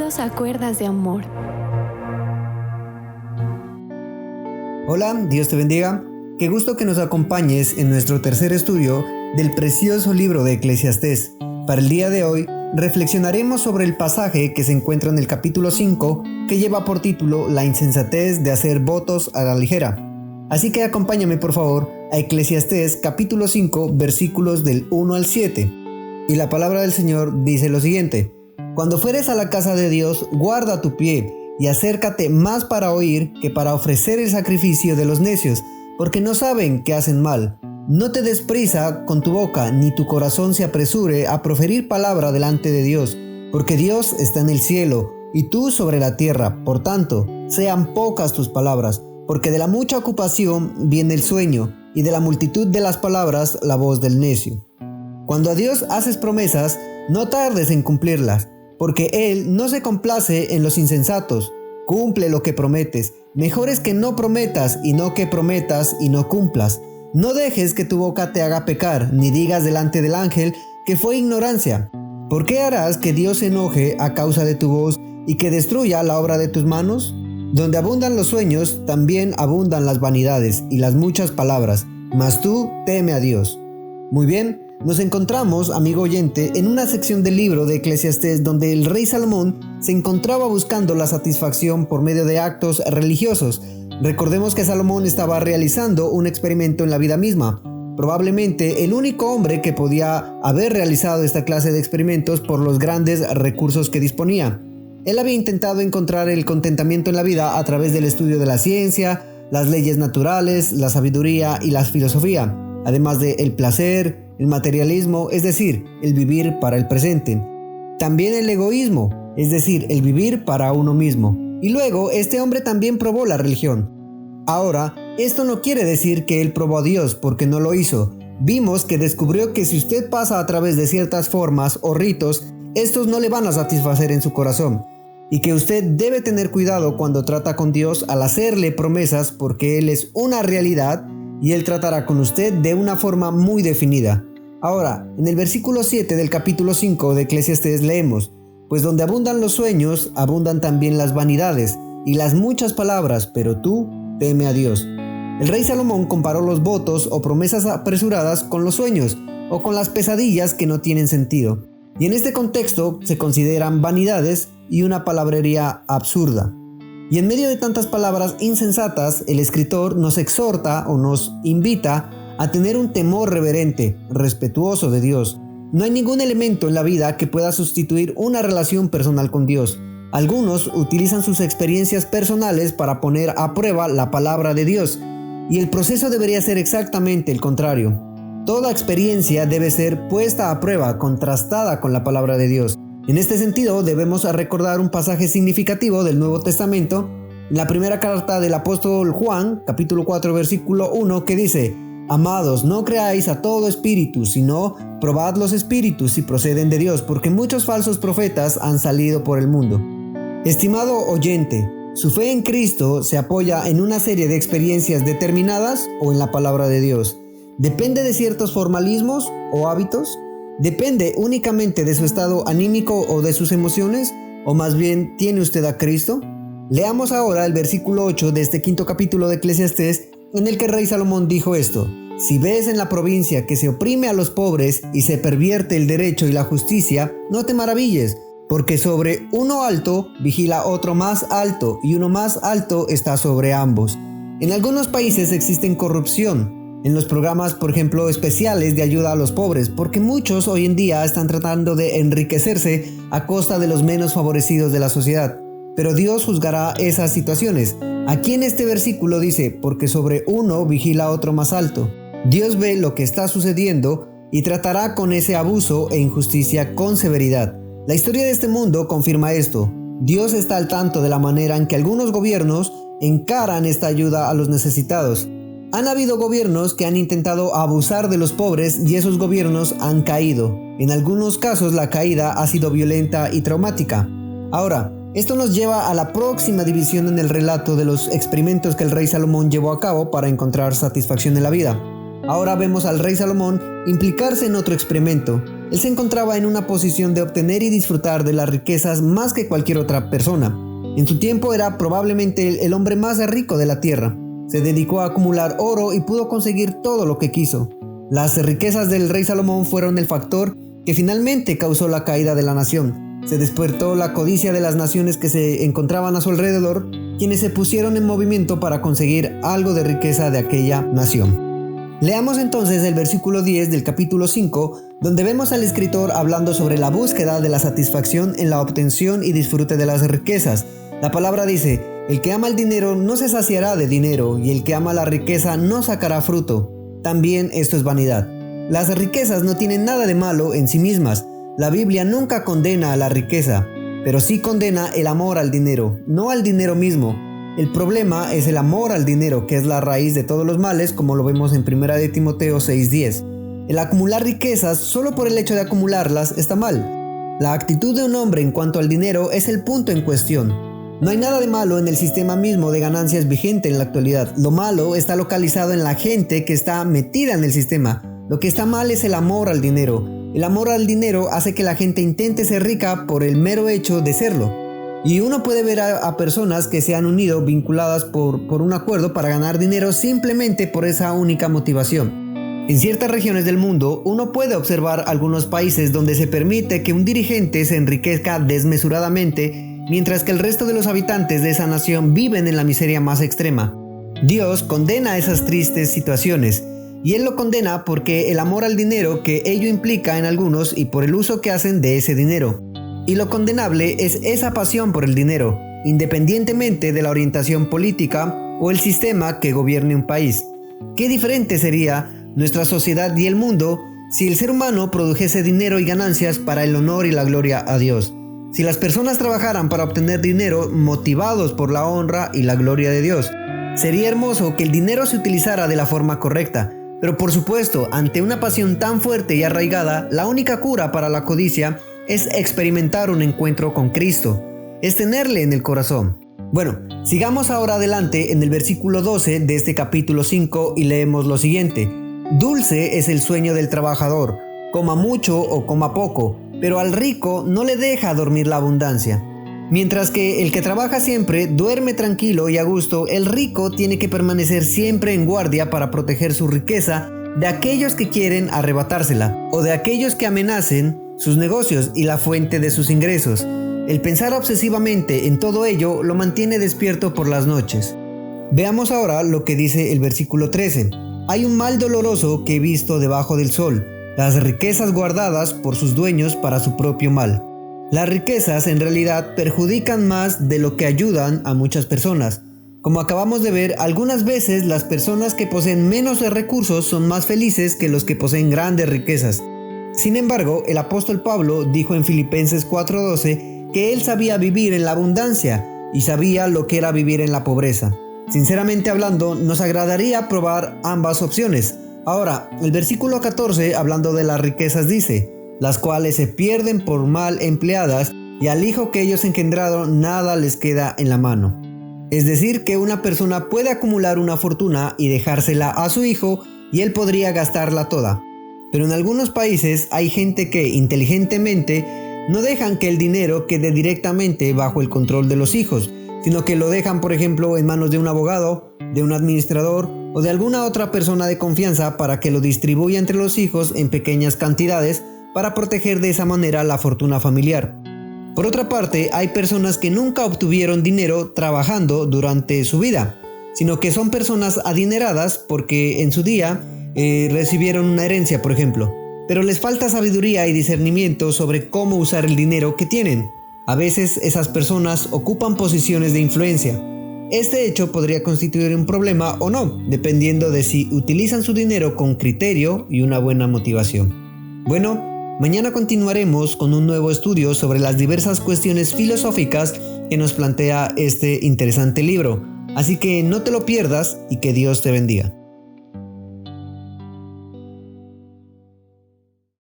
Bienvenidos a Cuerdas de Amor. Hola, Dios te bendiga. Qué gusto que nos acompañes en nuestro tercer estudio del precioso libro de Eclesiastés. Para el día de hoy, reflexionaremos sobre el pasaje que se encuentra en el capítulo 5, que lleva por título La insensatez de hacer votos a la ligera. Así que acompáñame por favor a Eclesiastés capítulo 5, versículos del 1 al 7. Y la palabra del Señor dice lo siguiente: Cuando fueres a la casa de Dios, guarda tu pie y acércate más para oír que para ofrecer el sacrificio de los necios, porque no saben que hacen mal. No te des prisa con tu boca, ni tu corazón se apresure a proferir palabra delante de Dios, porque Dios está en el cielo y tú sobre la tierra. Por tanto, sean pocas tus palabras, porque de la mucha ocupación viene el sueño, y de la multitud de las palabras la voz del necio. Cuando a Dios haces promesas, no tardes en cumplirlas, porque Él no se complace en los insensatos. Cumple lo que prometes. Mejor es que no prometas y no que prometas y no cumplas. No dejes que tu boca te haga pecar, ni digas delante del ángel que fue ignorancia. ¿Por qué harás que Dios se enoje a causa de tu voz y que destruya la obra de tus manos? Donde abundan los sueños, también abundan las vanidades y las muchas palabras, mas tú teme a Dios. Muy bien. Nos encontramos, amigo oyente, en una sección del libro de Eclesiastés donde el rey Salomón se encontraba buscando la satisfacción por medio de actos religiosos. Recordemos que Salomón estaba realizando un experimento en la vida misma, probablemente el único hombre que podía haber realizado esta clase de experimentos por los grandes recursos que disponía. Él había intentado encontrar el contentamiento en la vida a través del estudio de la ciencia, las leyes naturales, la sabiduría y la filosofía, además de el placer, el materialismo, es decir, el vivir para el presente. También el egoísmo, es decir, el vivir para uno mismo. Y luego, este hombre también probó la religión. Ahora, esto no quiere decir que él probó a Dios, porque no lo hizo. Vimos que descubrió que si usted pasa a través de ciertas formas o ritos, estos no le van a satisfacer en su corazón. Y que usted debe tener cuidado cuando trata con Dios al hacerle promesas, porque Él es una realidad y Él tratará con usted de una forma muy definida. Ahora, en el versículo 7 del capítulo 5 de Eclesiastés leemos: Pues donde abundan los sueños, abundan también las vanidades y las muchas palabras, pero tú teme a Dios. El rey Salomón comparó los votos o promesas apresuradas con los sueños o con las pesadillas que no tienen sentido. Y en este contexto se consideran vanidades y una palabrería absurda. Y en medio de tantas palabras insensatas, el escritor nos exhorta o nos invita a tener un temor reverente, respetuoso de Dios. No hay ningún elemento en la vida que pueda sustituir una relación personal con Dios. Algunos utilizan sus experiencias personales para poner a prueba la palabra de Dios, y el proceso debería ser exactamente el contrario. Toda experiencia debe ser puesta a prueba, contrastada con la palabra de Dios. En este sentido, debemos recordar un pasaje significativo del Nuevo Testamento, en la primera carta del apóstol Juan, capítulo 4, versículo 1, que dice: Amados, no creáis a todo espíritu, sino probad los espíritus si proceden de Dios, porque muchos falsos profetas han salido por el mundo. Estimado oyente, ¿su fe en Cristo se apoya en una serie de experiencias determinadas o en la palabra de Dios? ¿Depende de ciertos formalismos o hábitos? ¿Depende únicamente de su estado anímico o de sus emociones? ¿O más bien tiene usted a Cristo? Leamos ahora el versículo 8 de este quinto capítulo de Eclesiastés, en el que el rey Salomón dijo esto: Si ves en la provincia que se oprime a los pobres y se pervierte el derecho y la justicia, no te maravilles, porque sobre uno alto vigila otro más alto, y uno más alto está sobre ambos. En algunos países existe corrupción en los programas, por ejemplo, especiales de ayuda a los pobres, porque muchos hoy en día están tratando de enriquecerse a costa de los menos favorecidos de la sociedad. Pero Dios juzgará esas situaciones. Aquí en este versículo dice: porque sobre uno vigila otro más alto. Dios ve lo que está sucediendo y tratará con ese abuso e injusticia con severidad. La historia de este mundo confirma esto. Dios está al tanto de la manera en que algunos gobiernos encaran esta ayuda a los necesitados. Han habido gobiernos que han intentado abusar de los pobres y esos gobiernos han caído. En algunos casos la caída ha sido violenta y traumática. Ahora, esto nos lleva a la próxima división en el relato de los experimentos que el rey Salomón llevó a cabo para encontrar satisfacción en la vida. Ahora vemos al rey Salomón implicarse en otro experimento. Él se encontraba en una posición de obtener y disfrutar de las riquezas más que cualquier otra persona. En su tiempo era probablemente el hombre más rico de la tierra. Se dedicó a acumular oro y pudo conseguir todo lo que quiso. Las riquezas del rey Salomón fueron el factor que finalmente causó la caída de la nación. Se despertó la codicia de las naciones que se encontraban a su alrededor, quienes se pusieron en movimiento para conseguir algo de riqueza de aquella nación. Leamos entonces el versículo 10 del capítulo 5, donde vemos al escritor hablando sobre la búsqueda de la satisfacción en la obtención y disfrute de las riquezas. La palabra dice: el que ama el dinero no se saciará de dinero, y el que ama la riqueza no sacará fruto. También esto es vanidad. Las riquezas no tienen nada de malo en sí mismas. La Biblia nunca condena a la riqueza, pero sí condena el amor al dinero, no al dinero mismo. El problema es el amor al dinero, que es la raíz de todos los males, como lo vemos en 1 de Timoteo 6:10. El acumular riquezas solo por el hecho de acumularlas está mal. La actitud de un hombre en cuanto al dinero es el punto en cuestión. No hay nada de malo en el sistema mismo de ganancias vigente en la actualidad. Lo malo está localizado en la gente que está metida en el sistema. Lo que está mal es el amor al dinero. El amor al dinero hace que la gente intente ser rica por el mero hecho de serlo. Y uno puede ver a personas que se han unido vinculadas por un acuerdo para ganar dinero simplemente por esa única motivación. En ciertas regiones del mundo, uno puede observar algunos países donde se permite que un dirigente se enriquezca desmesuradamente, mientras que el resto de los habitantes de esa nación viven en la miseria más extrema. Dios condena esas tristes situaciones, y Él lo condena porque el amor al dinero que ello implica en algunos y por el uso que hacen de ese dinero. Y lo condenable es esa pasión por el dinero, independientemente de la orientación política o el sistema que gobierne un país. Qué diferente sería nuestra sociedad y el mundo si el ser humano produjese dinero y ganancias para el honor y la gloria a Dios. Si las personas trabajaran para obtener dinero motivados por la honra y la gloria de Dios. Sería hermoso que el dinero se utilizara de la forma correcta. Pero por supuesto, ante una pasión tan fuerte y arraigada, la única cura para la codicia es experimentar un encuentro con Cristo, es tenerle en el corazón. Bueno, sigamos ahora adelante en el versículo 12 de este capítulo 5 y leemos lo siguiente: dulce es el sueño del trabajador, coma mucho o coma poco, pero al rico no le deja dormir la abundancia. Mientras que el que trabaja siempre duerme tranquilo y a gusto, el rico tiene que permanecer siempre en guardia para proteger su riqueza de aquellos que quieren arrebatársela o de aquellos que amenacen sus negocios y la fuente de sus ingresos. El pensar obsesivamente en todo ello lo mantiene despierto por las noches. Veamos ahora lo que dice el versículo 13. Hay un mal doloroso que he visto debajo del sol, las riquezas guardadas por sus dueños para su propio mal. Las riquezas en realidad perjudican más de lo que ayudan a muchas personas. Como acabamos de ver, algunas veces las personas que poseen menos recursos son más felices que los que poseen grandes riquezas. Sin embargo, el apóstol Pablo dijo en Filipenses 4:12 que él sabía vivir en la abundancia y sabía lo que era vivir en la pobreza. Sinceramente hablando, nos agradaría probar ambas opciones. Ahora, el versículo 14, hablando de las riquezas, dice: las cuales se pierden por mal empleadas, y al hijo que ellos engendraron nada les queda en la mano. Es decir, que una persona puede acumular una fortuna y dejársela a su hijo, y él podría gastarla toda. Pero en algunos países hay gente que inteligentemente no dejan que el dinero quede directamente bajo el control de los hijos, sino que lo dejan, por ejemplo, en manos de un abogado, de un administrador o de alguna otra persona de confianza para que lo distribuya entre los hijos en pequeñas cantidades para proteger de esa manera la fortuna familiar. Por otra parte, hay personas que nunca obtuvieron dinero trabajando durante su vida, sino que son personas adineradas porque en su día recibieron una herencia, por ejemplo, pero les falta sabiduría y discernimiento sobre cómo usar el dinero que tienen. A veces esas personas ocupan posiciones de influencia. Este hecho podría constituir un problema o no, dependiendo de si utilizan su dinero con criterio y una buena motivación. Bueno, mañana continuaremos con un nuevo estudio sobre las diversas cuestiones filosóficas que nos plantea este interesante libro. Así que no te lo pierdas y que Dios te bendiga.